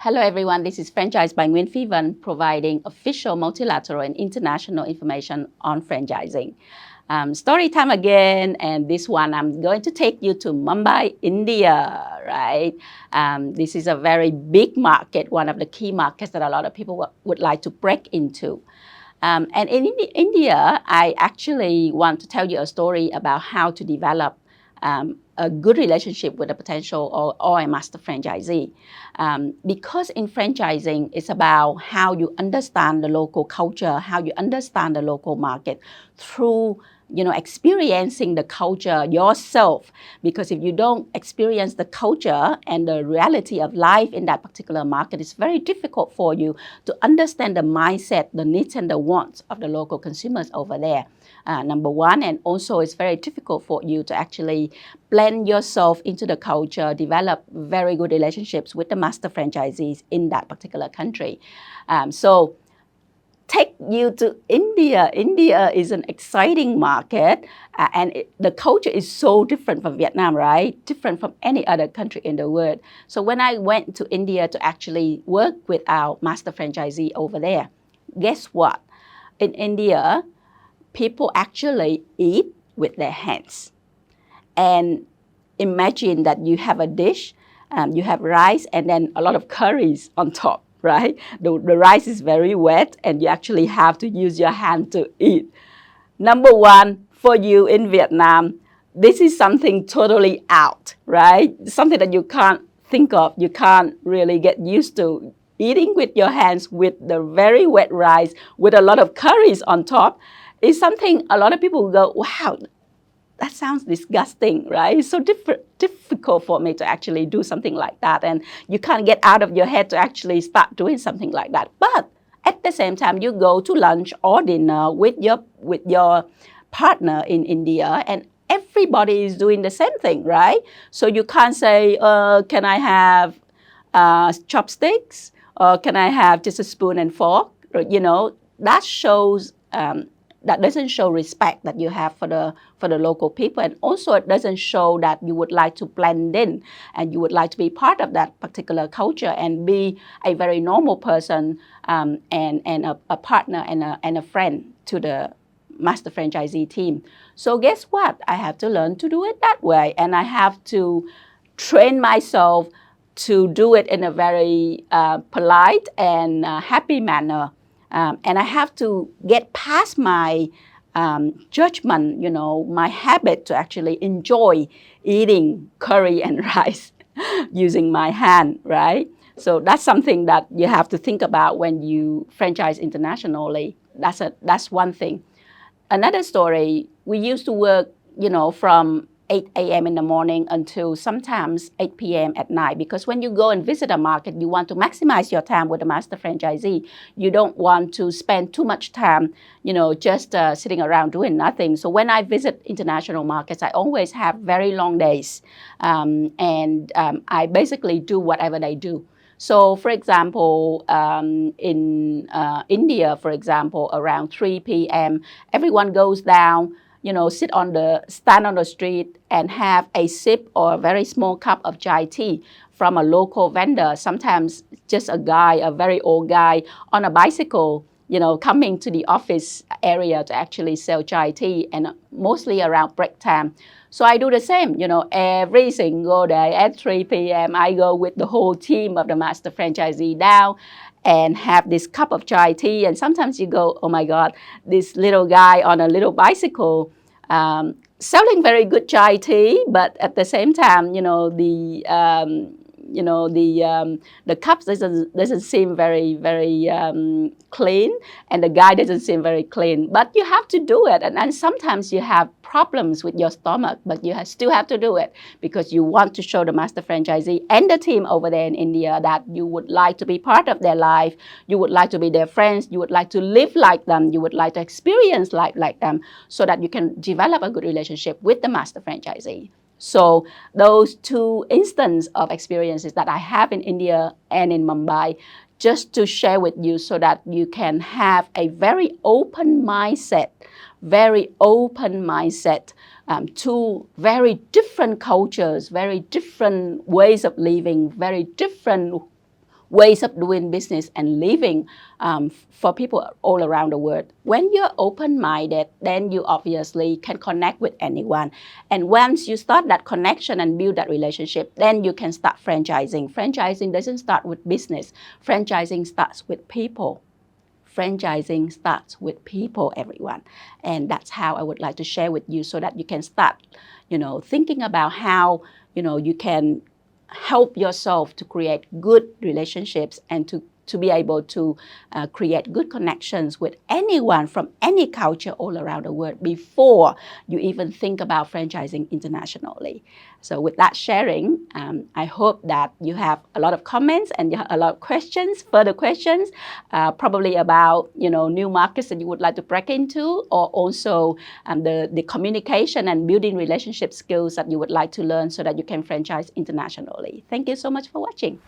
Hello everyone, this is Franchise by Nguyễn Phi Vân, providing official multilateral and international information on franchising. Story time again, and this one I'm going to take you to Mumbai, India, right? This is a very big market, one of the key markets that a lot of people would like to break into. And in India, I actually want to tell you a story about how to develop a good relationship with a potential or a master franchisee. Because in franchising, it's about how you understand the local culture, how you understand the local market through experiencing the culture yourself. Because if you don't experience the culture and the reality of life in that particular market, it's very difficult for you to understand the mindset, the needs and the wants of the local consumers over there. Number one, and also it's very difficult for you to actually blend yourself into the culture, develop very good relationships with the master franchisees in that particular country. So take you to India. India is an exciting market, and the culture is so different from Vietnam, right? Different from any other country in the world. So when I went to India to actually work with our master franchisee over there, guess what? In India, people actually eat with their hands. And imagine that you have a dish, you have rice and then a lot of curries on top, right? The rice is very wet and you actually have to use your hand to eat. Number one, for you in Vietnam, this is something totally out, right? Something that you can't think of, you can't really get used to. Eating with your hands with the very wet rice with a lot of curries on top is something a lot of people go, wow, that sounds disgusting, right? It's so difficult for me to actually do something like that. And you can't get out of your head to actually start doing something like that. But at the same time, you go to lunch or dinner with your partner in India, and everybody is doing the same thing, right? So you can't say, can I have chopsticks? Or can I have just a spoon and fork? That shows that doesn't show respect that you have for the local people, and also it doesn't show that you would like to blend in and you would like to be part of that particular culture and be a very normal person and a partner and a friend to the master franchisee team. So guess what? I have to learn to do it that way, and I have to train myself to do it in a very polite and happy manner. And I have to get past my judgment, my habit to actually enjoy eating curry and rice using my hand, right? So that's something that you have to think about when you franchise internationally. That's one thing. Another story, we used to work, from 8 a.m. in the morning until sometimes 8 p.m. at night, because when you go and visit a market, you want to maximize your time with the master franchisee. You don't want to spend too much time, just sitting around doing nothing. So when I visit international markets, I always have very long days, and I basically do whatever they do. So, for example, in India, for example, around 3 p.m., everyone goes down, stand on the street and have a sip or a very small cup of chai tea from a local vendor. Sometimes just a very old guy on a bicycle, coming to the office area to actually sell chai tea, and mostly around break time. So I do the same, every single day at 3 p.m. I go with the whole team of the master franchisee down and have this cup of chai tea. And sometimes you go, oh my God, this little guy on a little bicycle selling very good chai tea, but at the same time, the cups doesn't seem very clean, and the guy doesn't seem very clean. But you have to do it, and sometimes you have problems with your stomach, but you still have to do it because you want to show the master franchisee and the team over there in India that you would like to be part of their life, you would like to be their friends, you would like to live like them, you would like to experience life like them, so that you can develop a good relationship with the master franchisee. So those two instances of experiences that I have in India and in Mumbai, just to share with you so that you can have a very open mindset to very different cultures, very different ways of living, very different ways of doing business and living for people all around the world. When you're open-minded, then you obviously can connect with anyone. And once you start that connection and build that relationship, then you can start franchising. Franchising doesn't start with business. Franchising starts with people. Franchising starts with people, everyone. And that's how I would like to share with you so that you can start, thinking about how, you can help yourself to create good relationships and to be able to create good connections with anyone from any culture all around the world before you even think about franchising internationally. So with that sharing, I hope that you have a lot of comments and you have a lot of questions, further questions, probably about new markets that you would like to break into, or also the communication and building relationship skills that you would like to learn so that you can franchise internationally. Thank you so much for watching.